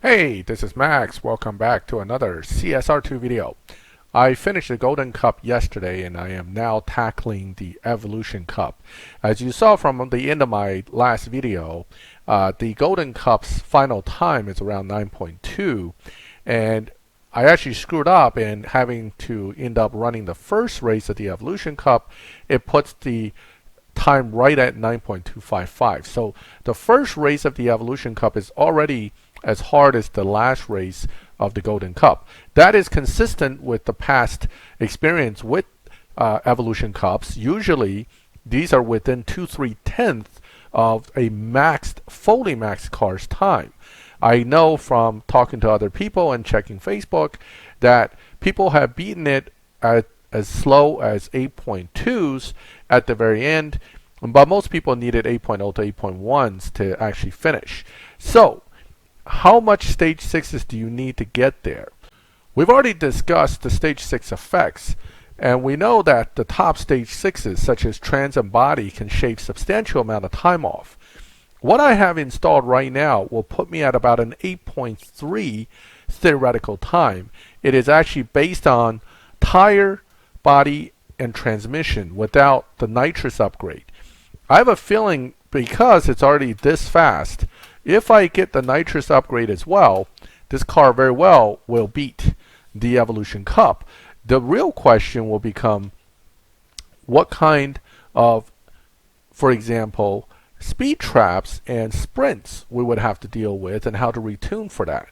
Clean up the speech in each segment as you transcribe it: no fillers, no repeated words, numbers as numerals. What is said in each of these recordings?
Hey, this is Max. Welcome back to another CSR2 video. I finished the Golden Cup yesterday and I am now tackling the Evolution Cup. As you saw from the end of my last video, the Golden Cup's final time is around 9.2, and I actually screwed up in having to end up running the first race of the Evolution Cup. It puts the time right at 9.255. So the first race of the Evolution Cup is already as hard as the last race of the Golden Cup. That is consistent with the past experience with Evolution Cups. Usually these are within 2/3 of a fully maxed car's time. I know from talking to other people and checking Facebook that people have beaten it at as slow as 8.2s at the very end, but most people needed 8.0 to 8.1s to actually finish. So how much stage 6s do you need to get there? We've already discussed the stage 6 effects, and we know that the top stage 6s such as trans and body can shave substantial amount of time off. What I have installed right now will put me at about an 8.3 theoretical time. It is actually based on tire, body, and transmission without the Nitrous upgrade. I have a feeling because it's already this fast, if I get the Nitrous upgrade as well, this car very well will beat the Evolution Cup. The real question will become what kind of, for example, speed traps and sprints we would have to deal with and how to retune for that.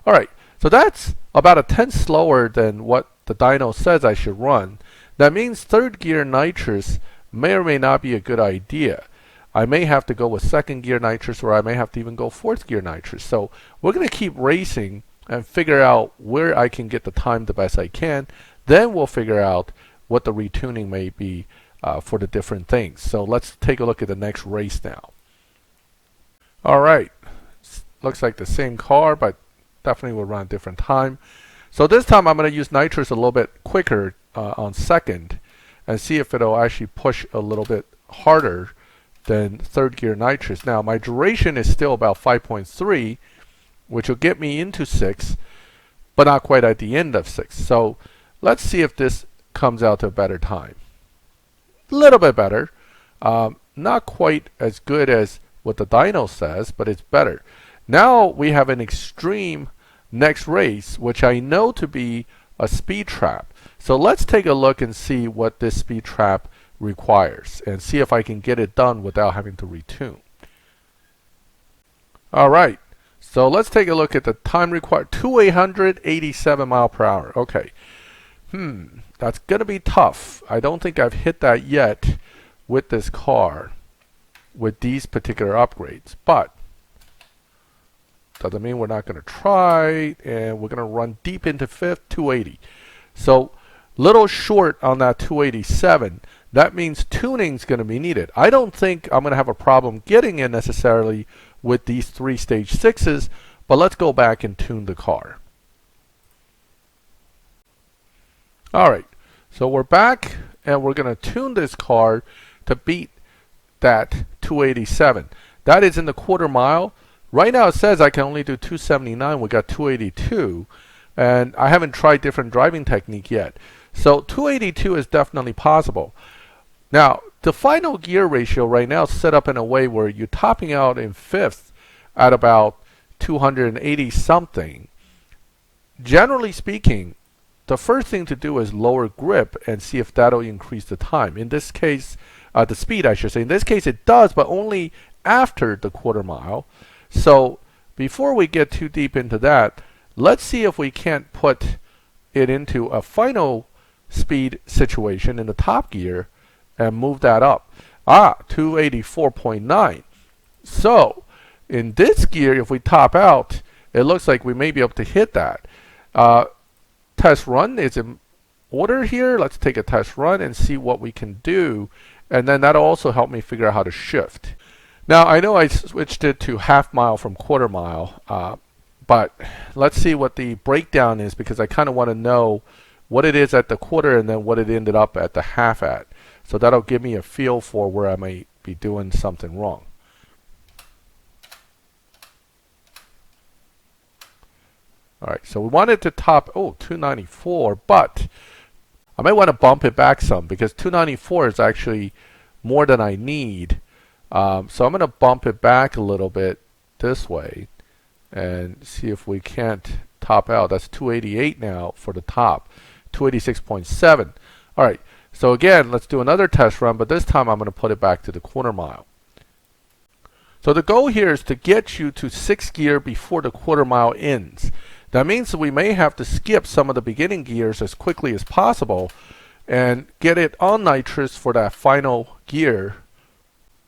Alright, so that's about a 10 slower than what the dyno says I should run. That means third gear Nitrous may or may not be a good idea. I may have to go with second gear Nitrous, or I may have to even go fourth gear Nitrous. So we're going to keep racing and figure out where I can get the time the best I can. Then we'll figure out what the retuning may be for the different things. So let's take a look at the next race now. Alright, looks like the same car, but definitely will run a different time. So this time I'm going to use Nitrous a little bit quicker on second and see if it'll actually push a little bit harder than third gear Nitrous. Now my duration is still about 5.3, which will get me into 6, but not quite at the end of 6. So let's see if this comes out to a better time. A little bit better. Not quite as good as what the dyno says, but it's better. Now we have an extreme next race, which I know to be a speed trap. So let's take a look and see what this speed trap requires and see if I can get it done without having to retune. Alright, so let's take a look at the time required. 2,887 mile per hour. Okay. That's gonna be tough. I don't think I've hit that yet with this car with these particular upgrades, but doesn't mean we're not gonna try, and we're gonna run deep into fifth. 280. So little short on that 287. That means tuning's going to be needed. I don't think I'm going to have a problem getting in necessarily with these 3 stage 6s, but let's go back and tune the car. Alright, so we're back and we're going to tune this car to beat that 287. That is in the quarter mile. Right now it says I can only do 279. We got 282, and I haven't tried different driving technique yet. So 282 is definitely possible. Now, the final gear ratio right now is set up in a way where you're topping out in fifth at about 280 something. Generally speaking, the first thing to do is lower grip and see if that'll increase the time. In this case, the speed I should say. In this case it does, but only after the quarter mile. So before we get too deep into that, let's see if we can't put it into a final speed situation in the top gear and move that up. 284.9. So in this gear, if we top out, it looks like we may be able to hit that. Test run is in order here. Let's take a test run and see what we can do, and then that'll also help me figure out how to shift. Now I know I switched it to half mile from quarter mile, but let's see what the breakdown is, because I kind of want to know what it is at the quarter and then what it ended up at the half at. So that'll give me a feel for where I may be doing something wrong. All right, so we wanted to top, 294, but I might want to bump it back some because 294 is actually more than I need. So I'm going to bump it back a little bit this way and see if we can't top out. That's 288 now for the top, 286.7. All right, so again, let's do another test run, but this time I'm going to put it back to the quarter mile. So the goal here is to get you to 6th gear before the quarter mile ends. That means that we may have to skip some of the beginning gears as quickly as possible and get it on nitrous for that final gear,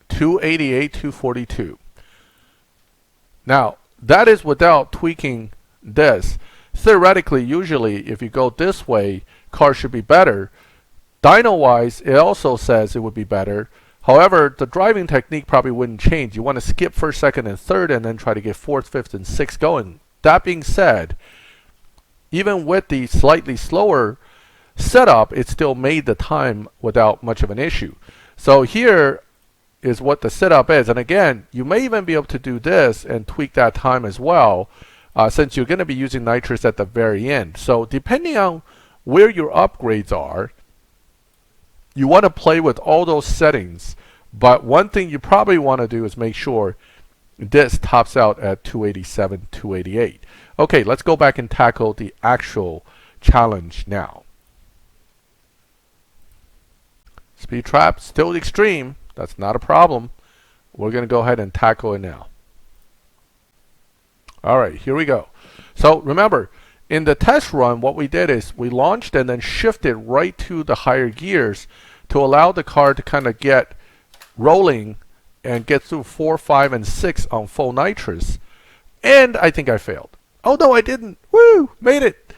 288, 242. Now, that is without tweaking this. Theoretically, usually, if you go this way, car should be better. Dyno-wise, it also says it would be better. However, the driving technique probably wouldn't change. You want to skip first, second, and third, and then try to get fourth, fifth, and sixth going. That being said, even with the slightly slower setup, it still made the time without much of an issue. So here is what the setup is. And again, you may even be able to do this and tweak that time as well, since you're going to be using nitrous at the very end. So depending on where your upgrades are, you want to play with all those settings. But one thing you probably want to do is make sure this tops out at 287, 288. Okay, let's go back and tackle the actual challenge now. Speed trap, still extreme. That's not a problem. We're going to go ahead and tackle it now. All right, here we go. So remember, in the test run, what we did is we launched and then shifted right to the higher gears to allow the car to kind of get rolling and get through 4, 5, and 6 on full nitrous. And I think I failed. Oh no, I didn't. Woo! Made it.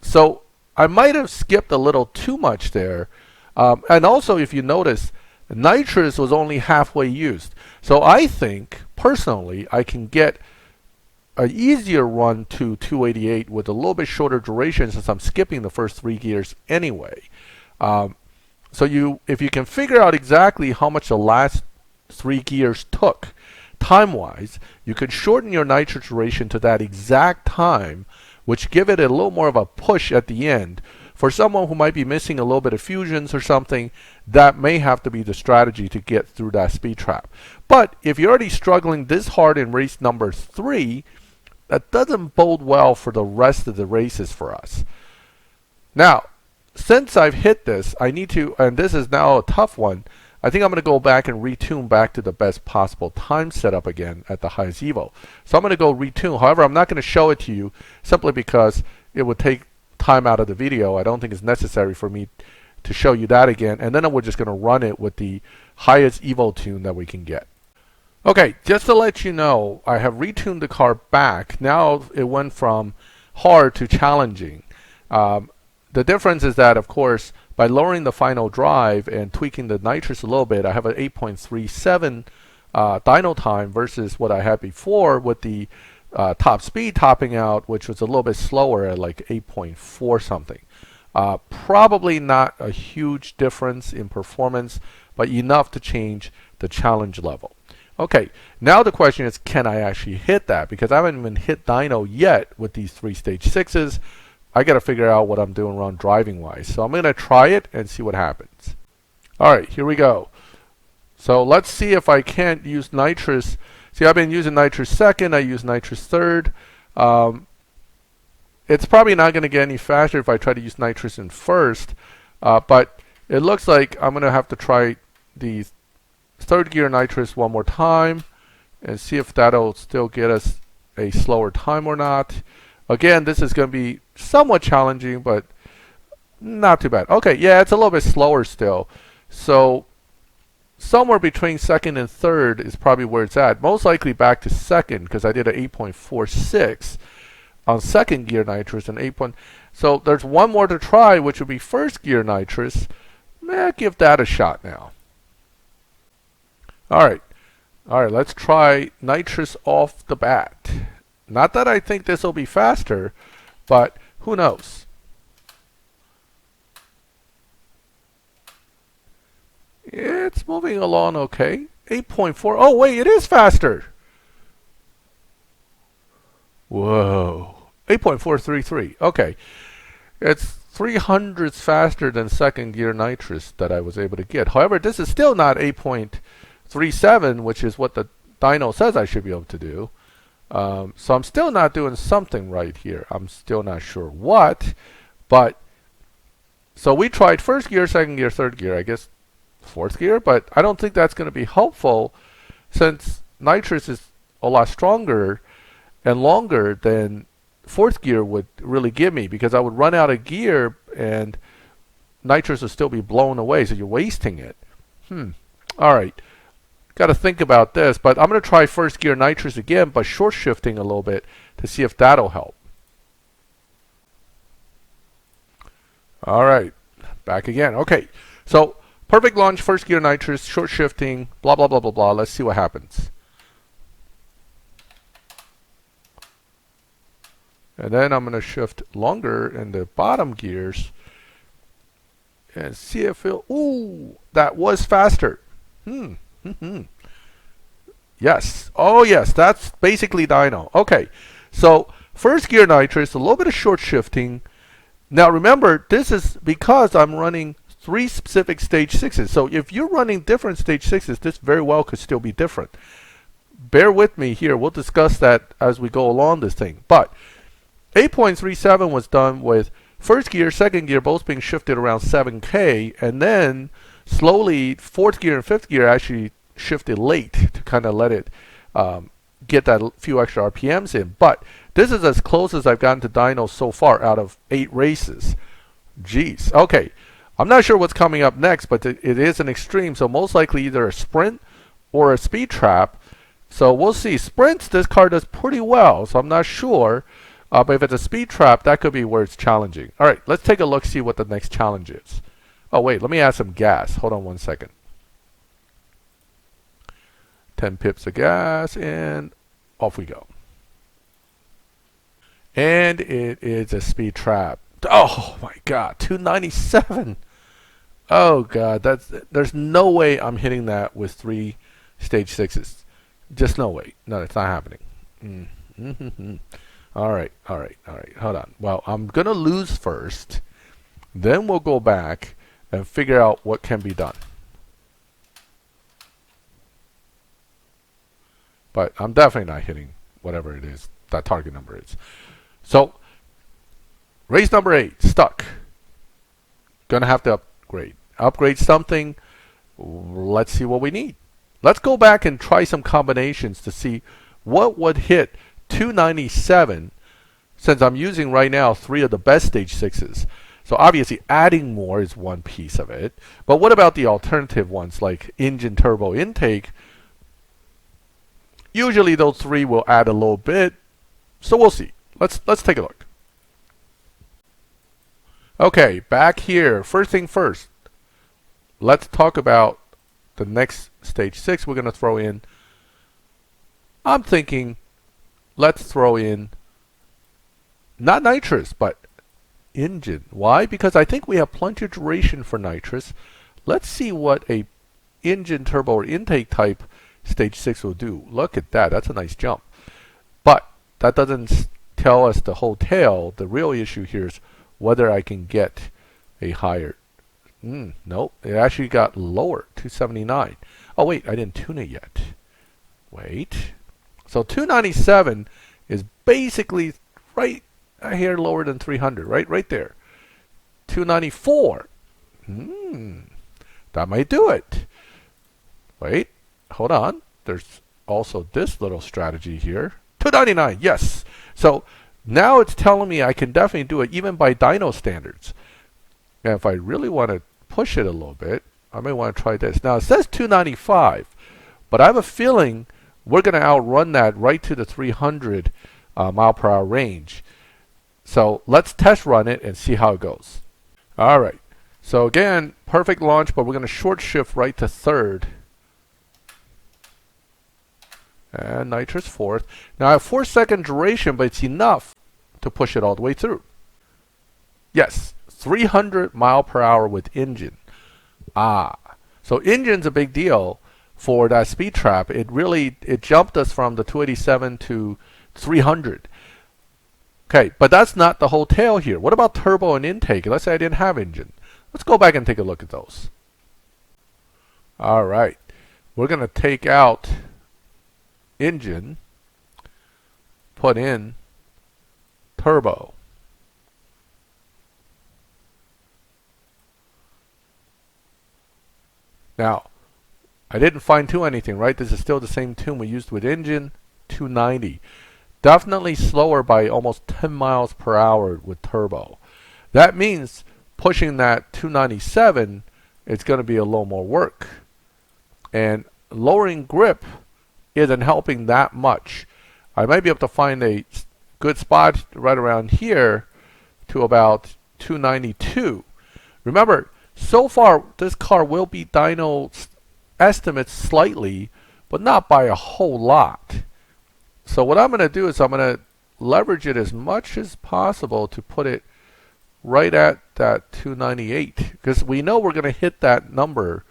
So I might have skipped a little too much there. And also, if you notice, nitrous was only halfway used. So I think, personally, I can get an easier run to 288 with a little bit shorter duration since I'm skipping the first 3 gears anyway. So if you can figure out exactly how much the last 3 gears took time-wise, you can shorten your nitrous duration to that exact time, which give it a little more of a push at the end. For someone who might be missing a little bit of fusions or something, that may have to be the strategy to get through that speed trap. But if you're already struggling this hard in race number 3, that doesn't bode well for the rest of the races for us. Now, since I've hit this, I need to, and this is now a tough one, I think I'm going to go back and retune back to the best possible time setup again at the highest Evo. So I'm going to go retune. However, I'm not going to show it to you simply because it would take time out of the video. I don't think it's necessary for me to show you that again. And then we're just going to run it with the highest Evo tune that we can get. Okay, just to let you know, I have retuned the car back. Now it went from hard to challenging. The difference is that, of course, by lowering the final drive and tweaking the nitrous a little bit, I have an 8.37 dyno time versus what I had before with the top speed topping out, which was a little bit slower at like 8.4 something. Probably not a huge difference in performance, but enough to change the challenge level. Okay, now the question is, can I actually hit that? Because I haven't even hit dyno yet with these 3 stage 6s. I got to figure out what I'm doing wrong driving wise. So I'm going to try it and see what happens. All right, here we go. So let's see if I can't use nitrous. See, I've been using nitrous second. I use nitrous third. It's probably not going to get any faster if I try to use nitrous in first. But it looks like I'm going to have to try the third gear nitrous one more time and see if that'll still get us a slower time or not. Again, this is going to be somewhat challenging, but not too bad. Okay, yeah, it's a little bit slower still. So somewhere between second and third is probably where it's at. Most likely back to second because I did an 8.46 on second gear nitrous and 8. So there's one more to try, which would be first gear nitrous. Give that a shot now. All right, let's try nitrous off the bat. Not that I think this will be faster, but who knows? It's moving along okay. 8.4. Oh, wait, it is faster. Whoa. 8.433. Okay. It's 300ths faster than second gear nitrous that I was able to get. However, this is still not 8.37, which is what the dyno says I should be able to do. So I'm still not doing something right here. I'm still not sure what. But, so we tried first gear, second gear, third gear, I guess fourth gear. But I don't think that's going to be helpful since nitrous is a lot stronger and longer than fourth gear would really give me, because I would run out of gear and nitrous would still be blown away, so you're wasting it. Alright, got to think about this, but I'm going to try first gear nitrous again, but short shifting a little bit to see if that'll help. Alright, back again. Okay, so perfect launch, first gear nitrous, short shifting, blah blah blah blah blah. Let's see what happens. And then I'm going to shift longer in the bottom gears and see if it, ooh, that was faster. Yes. Oh yes, that's basically dyno. Okay. So first gear nitrous, a little bit of short shifting. Now remember, this is because I'm running 3 specific stage 6s. So if you're running different stage 6s, this very well could still be different. Bear with me here. We'll discuss that as we go along this thing. But 8.37 was done with first gear, second gear both being shifted around 7K, and then slowly fourth gear and fifth gear actually shifted late to kind of let it get that few extra RPMs in. But this is as close as I've gotten to dyno so far out of 8 races. Jeez. Okay. I'm not sure what's coming up next, but it is an extreme, so most likely either a sprint or a speed trap. So we'll see. Sprints, this car does pretty well, so I'm not sure. But if it's a speed trap, that could be where it's challenging. All right, let's take a look, see what the next challenge is. Oh, wait, let me add some gas. Hold on 1 second. 10 pips of gas, and off we go. And it is a speed trap. Oh, my God, 297. Oh, God, there's no way I'm hitting that with 3 stage 6s. Just no way. No, it's not happening. All right. Hold on. Well, I'm going to lose first. Then we'll go back and figure out what can be done. But I'm definitely not hitting whatever it is that target number is. So, race number 8, stuck. Gonna have to upgrade. Upgrade something. Let's see what we need. Let's go back and try some combinations to see what would hit 297, since I'm using right now 3 of the best stage 6s. So obviously adding more is one piece of it. But what about the alternative ones like engine turbo intake? Usually those 3 will add a little bit. So we'll see. Let's take a look. Okay, back here. First thing first. Let's talk about the next stage 6 we're going to throw in. I'm thinking let's throw in not nitrous, but engine. Why? Because I think we have plenty of duration for nitrous. Let's see what a engine turbo or intake type stage 6 will do. Look at that. That's a nice jump. But that doesn't tell us the whole tale. The real issue here is whether I can get a higher. Nope. It actually got lower, 279. Oh, wait. I didn't tune it yet. Wait. So 297 is basically right here lower than 300, right there. 294. That might do it. Wait, hold on. There's also this little strategy here. 299, yes. So now it's telling me I can definitely do it even by dyno standards. And if I really want to push it a little bit, I may want to try this. Now it says 295, but I have a feeling we're going to outrun that right to the 300 mile per hour range. So let's test run it and see how it goes. All right. So again, perfect launch, but we're going to short shift right to third. And nitrous fourth. Now I have 4-second duration, but it's enough to push it all the way through. Yes, 300 mile per hour with engine. So engine's a big deal for that speed trap. It jumped us from the 287 to 300. Okay, but that's not the whole tale here. What about turbo and intake? Let's say I didn't have engine. Let's go back and take a look at those. All right, we're going to take out engine, put in turbo. Now, I didn't fine tune anything, right? This is still the same tune we used with engine, 290. Definitely slower by almost 10 miles per hour with turbo. That means pushing that 297, it's going to be a little more work. And lowering grip isn't helping that much. I might be able to find a good spot right around here to about 292. Remember, so far this car will beat dyno estimates slightly, but not by a whole lot. So what I'm going to do is I'm going to leverage it as much as possible to put it right at that 298, because we know we're going to hit that number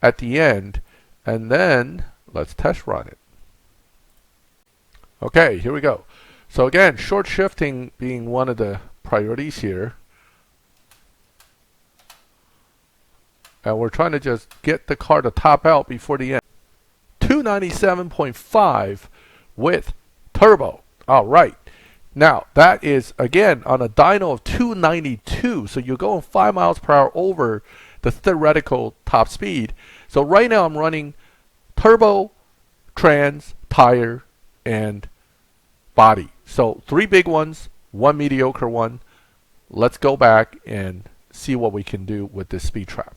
at the end. And then let's test run it. Okay, here we go. So again, short shifting being one of the priorities here. And we're trying to just get the car to top out before the end. 297.5 with turbo. All right. Now, that is, again, on a dyno of 292. So you're going 5 miles per hour over the theoretical top speed. So right now I'm running turbo, trans, tire, and body. So 3 big ones, 1 mediocre one. Let's go back and see what we can do with this speed trap.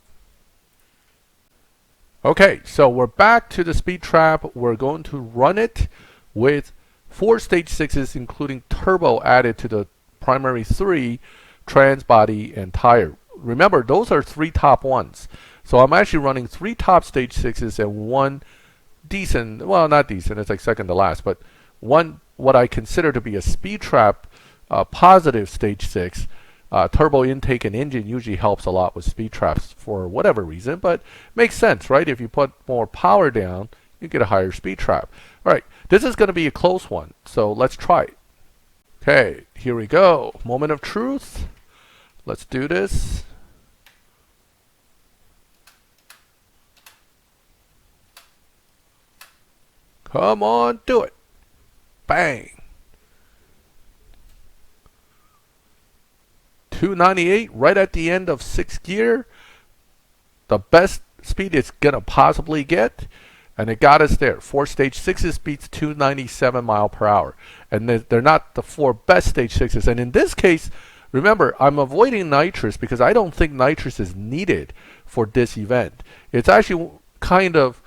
Okay, so we're back to the speed trap. We're going to run it with 4 stage 6s, including turbo added to the primary 3, trans, body, and tire. Remember, those are 3 top ones. So I'm actually running 3 top stage 6s and 1 decent, well, not decent, it's like second to last, but 1 what I consider to be a speed trap positive stage 6. Turbo intake and engine usually helps a lot with speed traps for whatever reason, but makes sense, right? If you put more power down, you get a higher speed trap. All right, this is going to be a close one, so let's try it. Okay, here we go. Moment of truth. Let's do this. Come on, do it. Bang. 298 right at the end of 6th gear. The best speed it's going to possibly get. And it got us there. 4 stage 6s beats 297 mile per hour. And they're not the 4 best stage 6s. And in this case, remember, I'm avoiding nitrous because I don't think nitrous is needed for this event. It's actually kind of,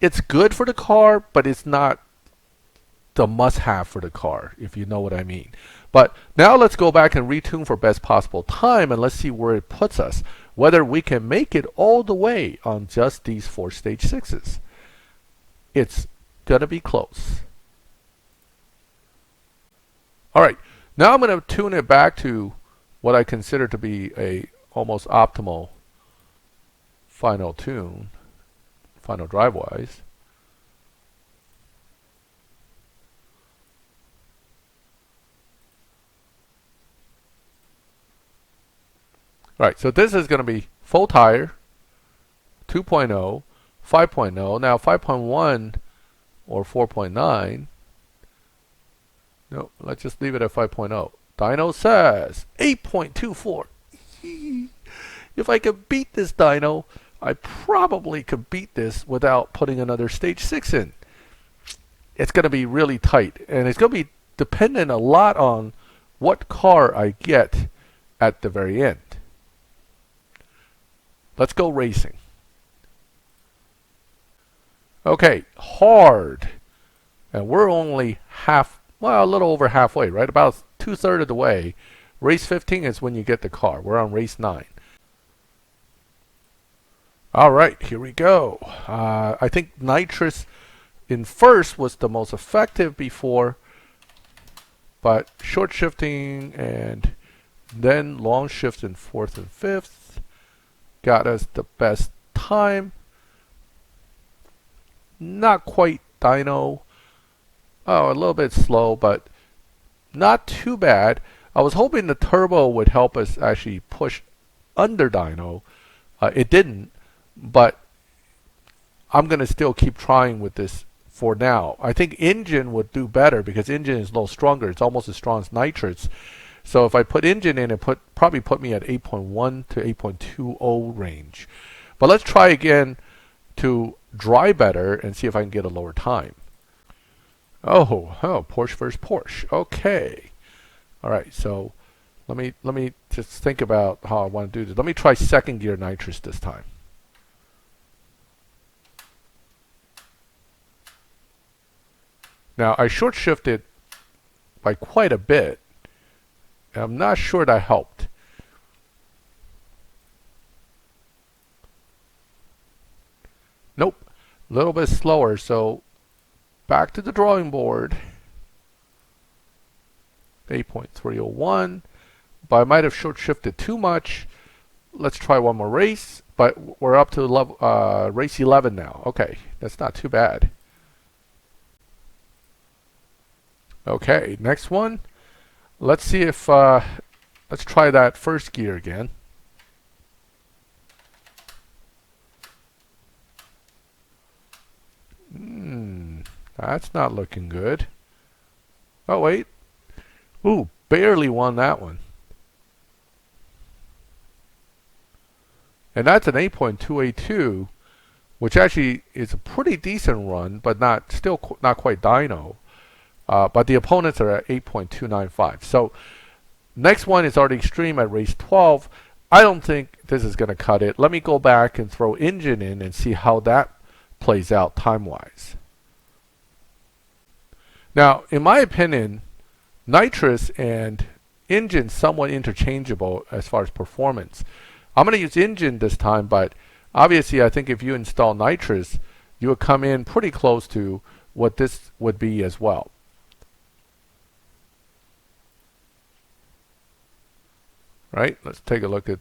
it's good for the car, but it's not the must-have for the car, if you know what I mean. But now let's go back and retune for best possible time, and let's see where it puts us. Whether we can make it all the way on just these 4 stage 6s. It's going to be close. All right, now I'm going to tune it back to what I consider to be a almost optimal final tune, final drive-wise. Right, so this is going to be full tire, 2.0, 5.0. Now 5.1 or 4.9. No, let's just leave it at 5.0. Dyno says 8.24. If I could beat this dyno, I probably could beat this without putting another stage 6 in. It's going to be really tight, and it's going to be dependent a lot on what car I get at the very end. Let's go racing. Okay, hard. And we're only a little over halfway, right? About 2/3 of the way. Race 15 is when you get the car. We're on race 9. All right, here we go. I think nitrous in first was the most effective before, but short shifting and then long shift in 4th and 5th. Got us the best time. Not quite dyno. Oh, a little bit slow, but not too bad. I was hoping the turbo would help us actually push under dyno. It didn't, but I'm going to still keep trying with this for now. I think engine would do better because engine is a little stronger. It's almost as strong as nitrous. So if I put engine in, it probably put me at 8.1 to 8.20 range. But let's try again to dry better and see if I can get a lower time. Oh, Porsche versus Porsche. Okay. All right, so let me just think about how I want to do this. Let me try second gear nitrous this time. Now I short shifted by quite a bit. I'm not sure that helped. Nope, a little bit slower. So back to the drawing board. 8.301, but I might have short shifted too much. Let's try one more race, but we're up to race 11 now. Okay, that's not too bad. Okay, next one. Let's see if let's try that first gear again. That's not looking good. Oh wait. Ooh, barely won that one. And that's an 8.282, which actually is a pretty decent run, but still not quite dyno. But the opponents are at 8.295. So next one is already extreme at race 12. I don't think this is going to cut it. Let me go back and throw engine in and see how that plays out time-wise. Now, in my opinion, nitrous and engine somewhat interchangeable as far as performance. I'm going to use engine this time, but obviously I think if you install nitrous, you would come in pretty close to what this would be as well. Right? Let's take a look at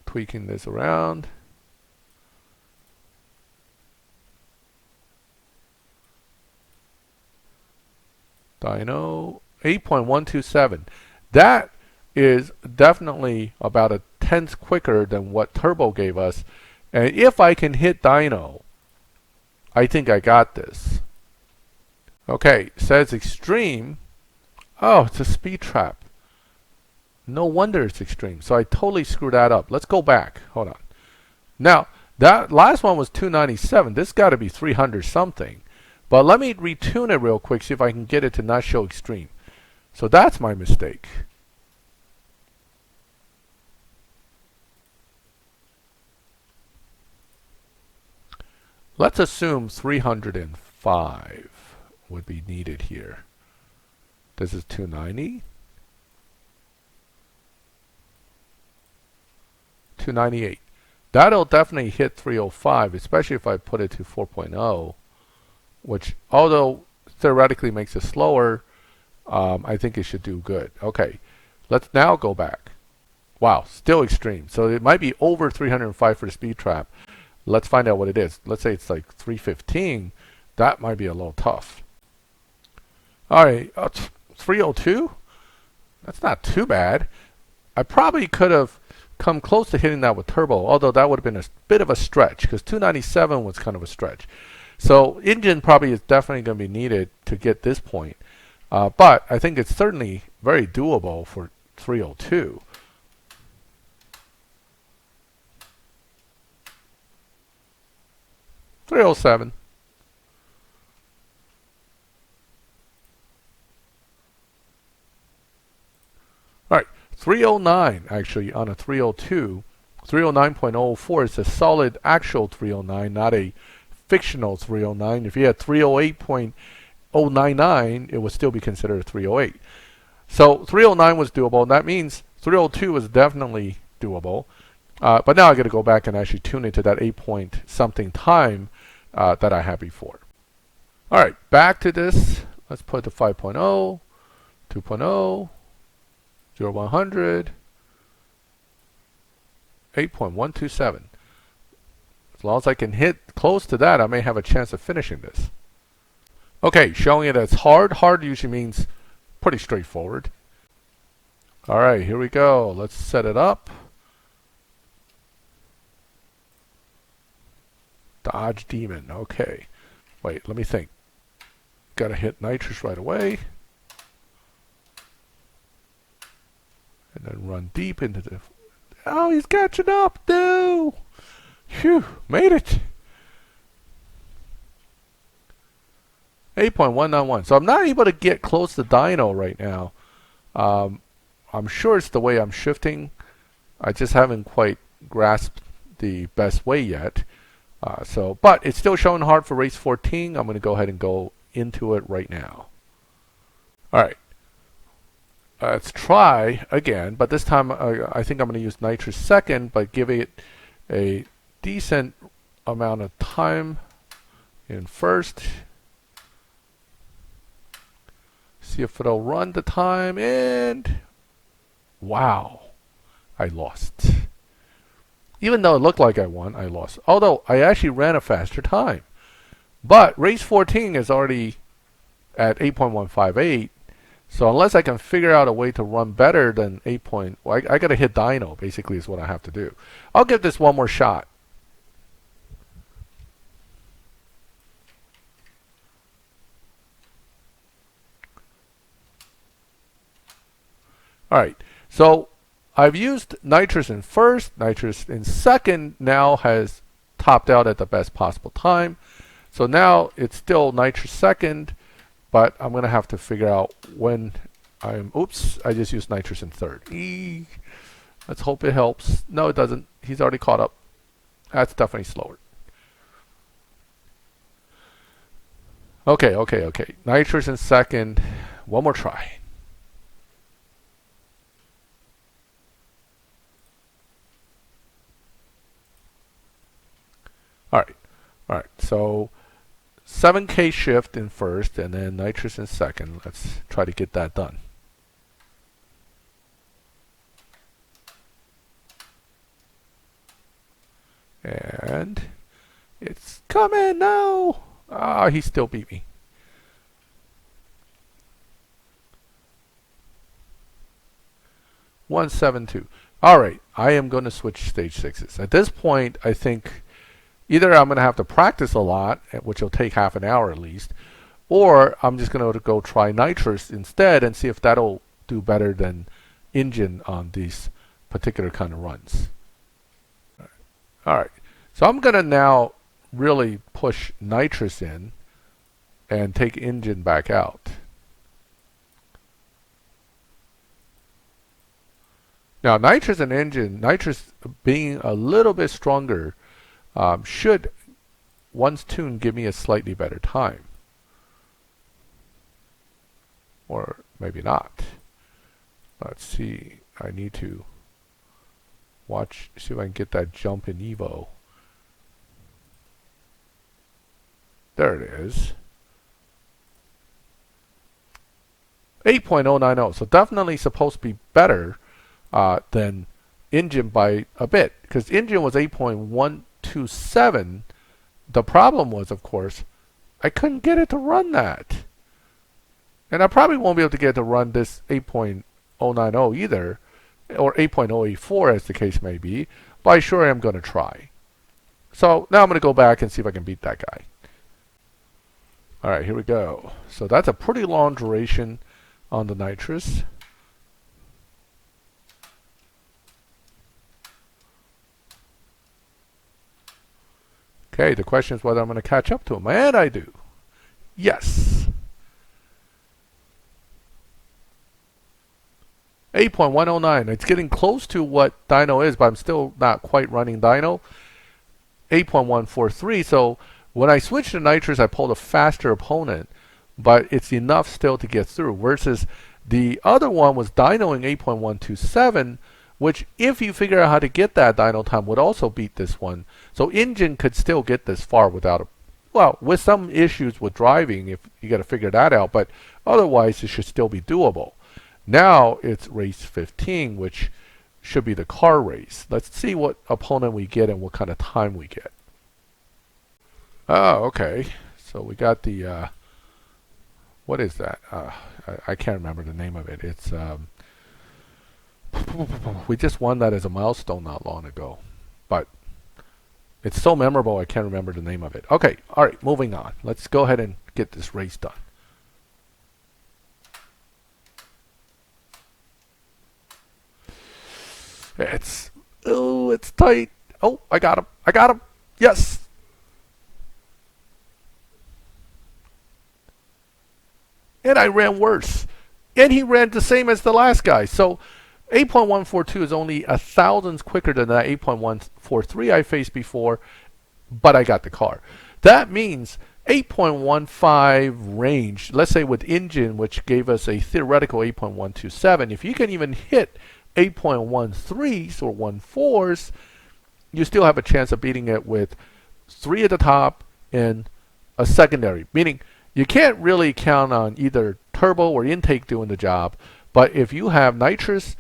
tweaking this around. Dyno 8.127. That is definitely about a tenth quicker than what turbo gave us. And if I can hit dyno, I think I got this. Okay, says extreme. Oh, it's a speed trap. No wonder it's extreme. So I totally screwed that up. Let's go back. Hold on. Now, that last one was 297. This got to be 300 something. But let me retune it real quick, see if I can get it to not show extreme. So that's my mistake. Let's assume 305 would be needed here. This is 290. 298. That'll definitely hit 305, especially if I put it to 4.0, which although theoretically makes it slower, I think it should do good. Okay, let's now go back. Wow, still extreme. So it might be over 305 for the speed trap. Let's find out what it is. Let's say it's like 315. That might be a little tough. All right, 302? That's not too bad. I probably could have come close to hitting that with turbo, although that would have been a bit of a stretch because 297 was kind of a stretch. So engine probably is definitely going to be needed to get this point. But I think it's certainly very doable for 302. $307. All right, 309 actually on a 302. 309.04 is a solid actual 309, not a fictional 309. If you had 308.099, it would still be considered a 308. So 309 was doable, and that means 302 was definitely doable. But now I got to go back and actually tune into that 8 point something time that I had before. All right, back to this. Let's put the 5.0, 2.0, 0-100, 8.127. As long as I can hit close to that, I may have a chance of finishing this. Okay, showing it as hard. Hard usually means pretty straightforward. Alright, here we go. Let's set it up. Dodge Demon. Okay. Wait, let me think. Gotta hit Nitrous right away. And then run deep into the... Oh, he's catching up! No! Phew, made it! 8.191. So I'm not able to get close to Dino right now. I'm sure it's the way I'm shifting. I just haven't quite grasped the best way yet. But it's still showing hard for race 14. I'm going to go ahead and go into it right now. Alright. Let's try again, but this time I think I'm going to use Nitrous second, but give it a decent amount of time in first. See if it'll run the time, and wow, I lost. Even though it looked like I won, I lost. Although I actually ran a faster time. But race 14 is already at 8.158. So unless I can figure out a way to run better than 8. Well, I got to hit Dino, basically, is what I have to do. I'll give this one more shot. Alright, so I've used Nitrous in first. Nitrous in second now has topped out at the best possible time. So now it's still Nitrous second, but I'm going to have to figure out when I'm... Oops, I just used Nitrous in third. Let's hope it helps. No, it doesn't. He's already caught up. That's definitely slower. Okay. Nitrous in second. One more try. Alright, so 7K shift in first and then Nitrous in second. Let's try to get that done. And it's coming now. Ah, he still beat me. $172. Alright, I am going to switch stage 6s. At this point, I think either I'm going to have to practice a lot, which will take half an hour at least, or I'm just going to go try Nitrous instead and see if that'll do better than Engine on these particular kind of runs. Alright, so I'm going to now really push Nitrous in and take Engine back out. Now Nitrous and Engine, Nitrous being a little bit stronger, should once tuned give me a slightly better time. Or maybe not. Let's see. I need to watch, see if I can get that jump in Evo. There it is. 8.090. So definitely supposed to be better than Engine by a bit. Because Engine was 8.127. The problem was, of course, I couldn't get it to run that. And I probably won't be able to get it to run this 8.090 either, or 8.084 as the case may be, but I sure am going to try. So now I'm going to go back and see if I can beat that guy. Alright, here we go. So that's a pretty long duration on the Nitrous. Okay, the question is whether I'm going to catch up to him. And I do. Yes. 8.109. It's getting close to what Dino is, but I'm still not quite running Dino. 8.143. So when I switched to Nitrous, I pulled a faster opponent, but it's enough still to get through. Versus the other one was Dinoing 8.127, which if you figure out how to get that Dino time would also beat this one. So Engine could still get this far without a, well, with some issues with driving, if you got to figure that out, but otherwise it should still be doable. Now it's race 15, which should be the car race. Let's see what opponent we get and what kind of time we get. Oh, okay. So we got the what is that? I can't remember the name of it. It's we just won that as a milestone not long ago, but it's so memorable I can't remember the name of it. Okay, all right, moving on. Let's go ahead and get this race done. It's tight. Oh, I got him. I got him. Yes. And I ran worse. And he ran the same as the last guy. So 8.142 is only a thousandth quicker than that 8.143 I faced before, but I got the car. That means 8.15 range, let's say with engine, which gave us a theoretical 8.127, if you can even hit 8.13s or 14s, you still have a chance of beating it with 3 at the top and a secondary, meaning you can't really count on either turbo or intake doing the job, but if you have nitrous,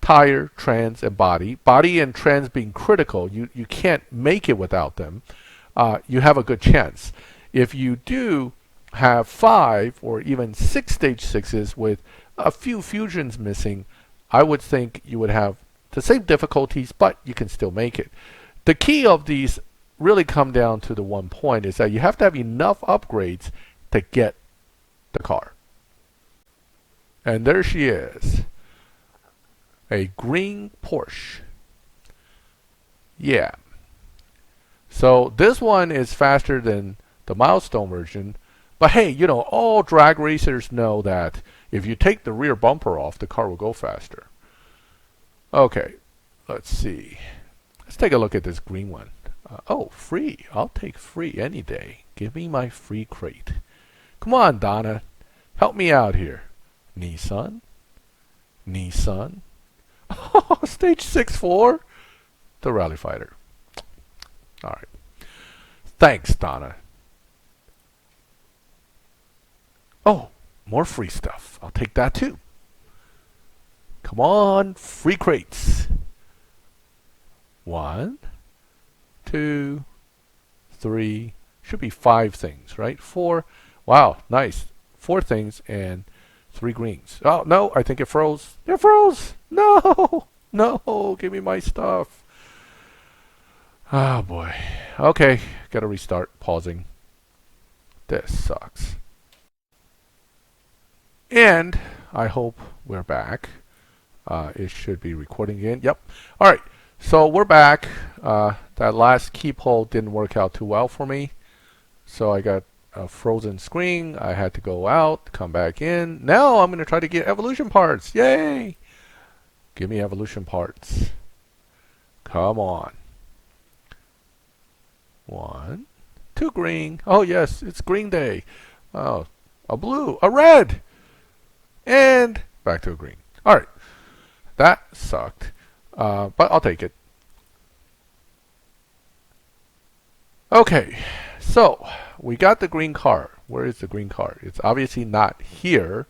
tire, trans, and body and trans being critical, you can't make it without them, you have a good chance. If you do have 5 or even 6 stage 6s with a few fusions missing, I would think you would have the same difficulties, but you can still make it. The key of these really come down to the one point, is that you have to have enough upgrades to get the car. And there she is. A green Porsche. Yeah. So this one is faster than the milestone version. But hey, you know, all drag racers know that if you take the rear bumper off, the car will go faster. Okay, let's see. Let's take a look at this green one. Oh, free. I'll take free any day. Give me my free crate. Come on, Donna. Help me out here. Nissan. Nissan. Oh, stage 6-4. The Rally Fighter. All right. Thanks, Donna. Oh, more free stuff. I'll take that too. Come on, free crates. 1, 2, 3. Should be 5 things, right? 4. Wow, nice. 4 things and 3 greens. Oh, no, I think it froze. It froze. No, no, give me my stuff. Oh, boy. Okay, gotta restart. Pausing. This sucks. And I hope we're back. It should be recording again. Yep. All right. So we're back. That last keep hold didn't work out too well for me. So I got a frozen screen. I had to go out, come back in. Now I'm going to try to get evolution parts. Yay! Give me evolution parts. Come on. 1, 2 green. Oh yes, it's green day. Oh, a blue, a red, and back to a green. All right. That sucked, but I'll take it. Okay, so we got the green car. Where is the green car? It's obviously not here.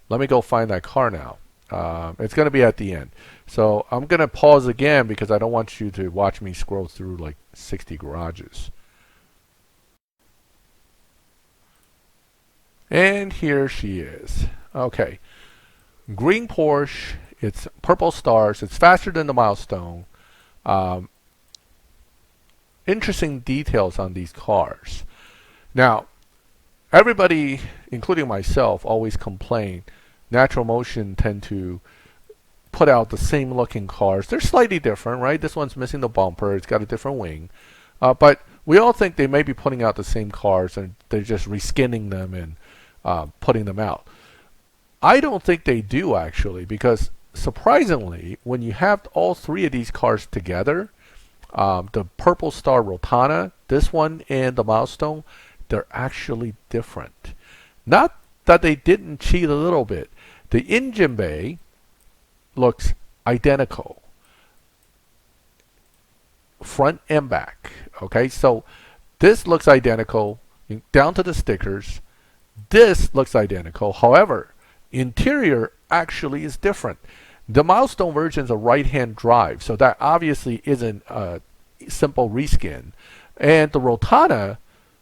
Let me go find that car now. It's going to be at the end. So I'm going to pause again because I don't want you to watch me scroll through like 60 garages. And here she is. Okay, green Porsche. It's purple stars. It's faster than the milestone. Interesting details on these cars. Now, everybody, including myself, always complain Natural Motion tend to put out the same looking cars. They're slightly different, right? This one's missing the bumper. It's got a different wing. But we all think they may be putting out the same cars and they're just reskinning them and putting them out. I don't think they do, actually, because surprisingly, when you have all 3 of these cars together, the Purple Star Rotana, this one, and the Milestone, they're actually different. Not that they didn't cheat a little bit. The engine bay looks identical, front and back. Okay, so this looks identical down to the stickers. This looks identical. However, interior actually is different. The Milestone version is a right-hand drive, so that obviously isn't a simple reskin. And the Rotana,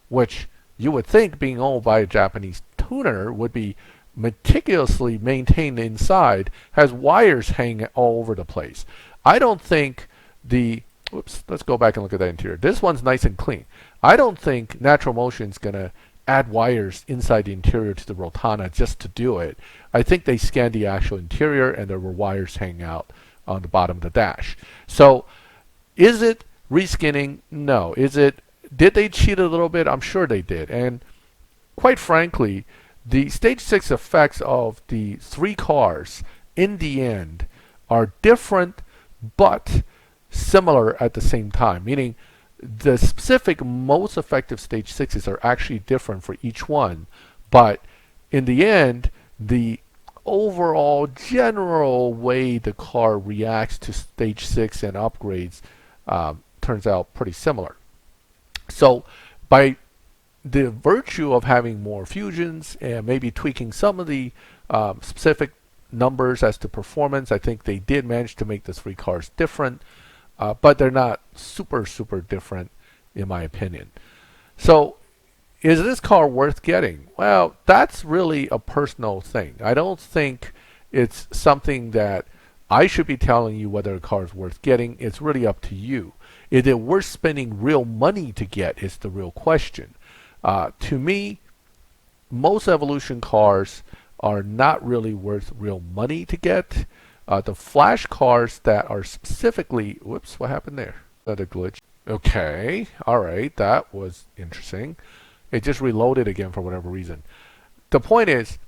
which you would think being owned by a Japanese tuner would be meticulously maintained inside, has wires hanging all over the place. I don't think the, oops, let's go back and look at that interior. This one's nice and clean. I don't think Natural Motion's going to add wires inside the interior to the Rotana just to do it. I think they scanned the actual interior and there were wires hanging out on the bottom of the dash. So is it reskinning? No. Did they cheat a little bit? I'm sure they did. And quite frankly, the Stage 6 effects of the 3 cars in the end are different but similar at the same time, meaning the specific most effective Stage 6s are actually different for each one, but in the end, the overall general way the car reacts to Stage 6 and upgrades turns out pretty similar. So by the virtue of having more fusions and maybe tweaking some of the specific numbers as to performance, I think they did manage to make the 3 cars different, but they're not super different in my opinion. So is this car worth getting? Well, that's really a personal thing. I don't think it's something that I should be telling you whether a car is worth getting. It's really up to you. Is it worth spending real money to get is the real question. To me, most Evolution cars are not really worth real money to get. The Flash cars that are specifically, whoops, what happened there? Is that a glitch? Okay, alright, that was interesting. It just reloaded again for whatever reason. The point is,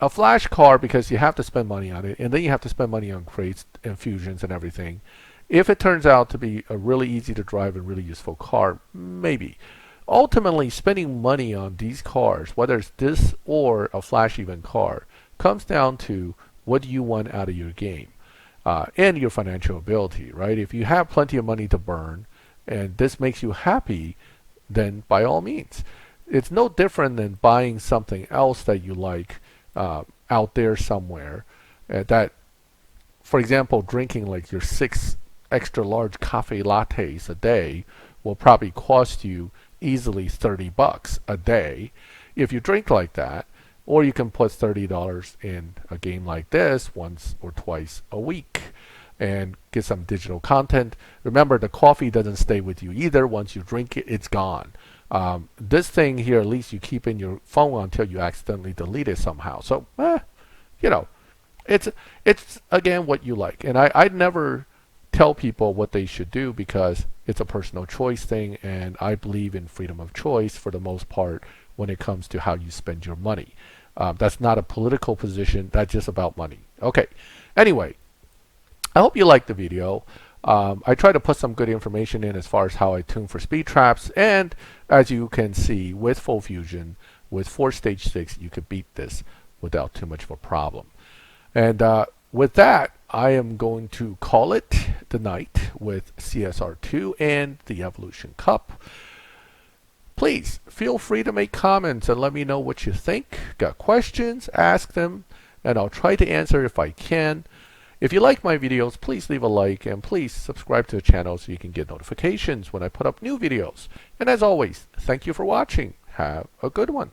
a Flash car, because you have to spend money on it, and then you have to spend money on crates and fusions and everything. If it turns out to be a really easy to drive and really useful car, maybe. Ultimately, spending money on these cars, whether it's this or a Flash event car, comes down to what do you want out of your game and your financial ability, right? If you have plenty of money to burn and this makes you happy, then by all means. It's no different than buying something else that you like out there somewhere that, for example, drinking like your 6 extra large cafe lattes a day will probably cost you easily $30 a day if you drink like that, or you can put $30 in a game like this once or twice a week and get some digital content. Remember, the coffee doesn't stay with you either. Once you drink it, it's gone. This thing here, at least you keep in your phone until you accidentally delete it somehow. So, you know, it's again what you like. And I'd never tell people what they should do because it's a personal choice thing, and I believe in freedom of choice for the most part when it comes to how you spend your money. That's not a political position. That's just about money. Okay. Anyway, I hope you liked the video. I try to put some good information in as far as how I tune for speed traps, and as you can see, with full fusion, with 4 Stage 6, you could beat this without too much of a problem. And with that, I am going to call it the night with CSR2 and the Evolution Cup. Please feel free to make comments and let me know what you think. Got questions? Ask them, and I'll try to answer if I can. If you like my videos, please leave a like and please subscribe to the channel so you can get notifications when I put up new videos. And as always, thank you for watching. Have a good one.